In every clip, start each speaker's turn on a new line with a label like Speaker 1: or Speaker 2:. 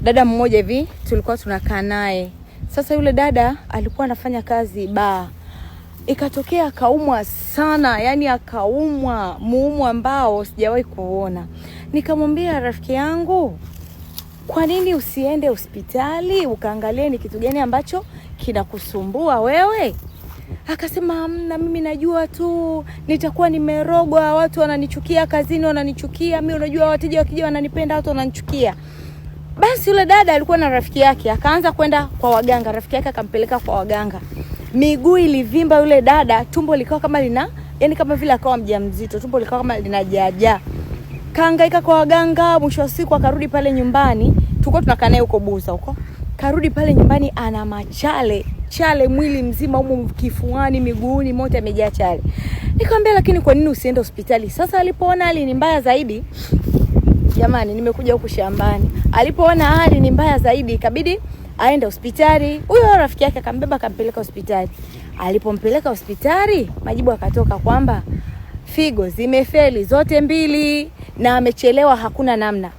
Speaker 1: dada mmoja hivi tulikuwa tunakaa naye. Sasa yule dada alikuwa anafanya kazi baa. Ikatokea akaumwa sana, yani akaumwa muumu ambao sijawahi kuona. Nikamwambia rafiki yangu, kwa nini usiende hospitali ukaangalie ni kitu gani ambacho kinakusumbua wewe? Akasema hamna, mimi najua tu nitakuwa nimerogwa, watu wananichukia kazini, wananichukia mimi, unajua wateja wakija wananipenda, watu wananichukia. Basi yule dada alikuwa na rafiki yake, akaanza kwenda kwa waganga. Rafiki yake akampeleka kwa waganga. Miguu ilivimba yule dada, tumbo likawa kama yani kama vile akawa mjamzito, tumbo likawa kama linajaja. Kaangaika kwa waganga, mwisho wa siku akarudi pale nyumbani. Tulikuwa tunakaa naye huko Buza huko. Karudi pale nyumbani ana machale, chale mwili mzima, huko kifuani, miguuni, mote amejaa chale. Nikamwambia lakini kwa nini usiende hospitali? Sasa alipoona hali ni mbaya zaidi, jamani nimekuja huku shambani. Alipoona hali ni mbaya zaidi, ikabidi aende hospitali. Huyo rafiki yake akambeba akampeleka hospitali. Alipompeleka hospitali, majibu akatoka kwamba figo zimefeli zote mbili na amechelewa, hakuna namna.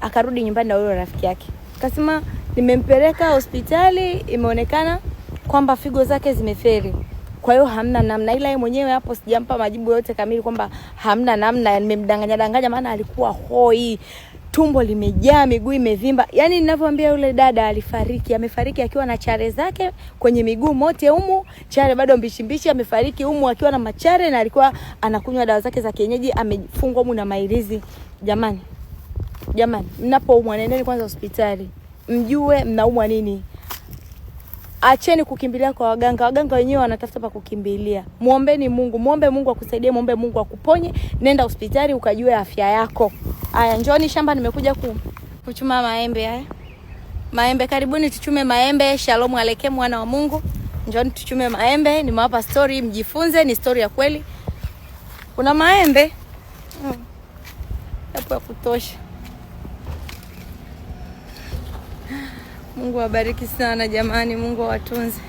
Speaker 1: Akarudi nyumbani na huyo rafiki yake. Akasema nimempeleka hospitali, imeonekana kwamba figo zake zimefeli. Kwa hiyo hamna namna, ila yeye mwenyewe hapo sijampa majibu yote kamili kwamba hamna namna, nimemdanganya maana alikuwa hoi, tumbo limejaa, miguu imevimba. Yaani ninavyoambia yule dada alifariki, amefariki akiwa na chare zake kwenye miguu mote humu, chare bado mbichi, amefariki humu akiwa na machare na alikuwa anakunywa dawa zake za kienyeji, amefungwa humu na mailizi. Jamani, mnapoumwa nendeni kwanza hospitali. Mjue mnaumwa nini. Acheni kukimbilia kwa waganga. Waganga wenyewe wanatafuta pa kukimbilia. Muombeeni Mungu, muombe Mungu akusaidie, muombe Mungu akuponye. Nenda hospitali ukajue afya yako. Haya, njoni shamba, nimekuja kuchuma maembe haya. Maembe, karibuni tuchume maembe. Shalom aleikum mwana wa Mungu. Njoni tuchume maembe, nimewapa story mjifunze, ni story ya kweli. Kuna maembe hapo ya kutosha. Mungu awabariki sana jamani, Mungu awatunze.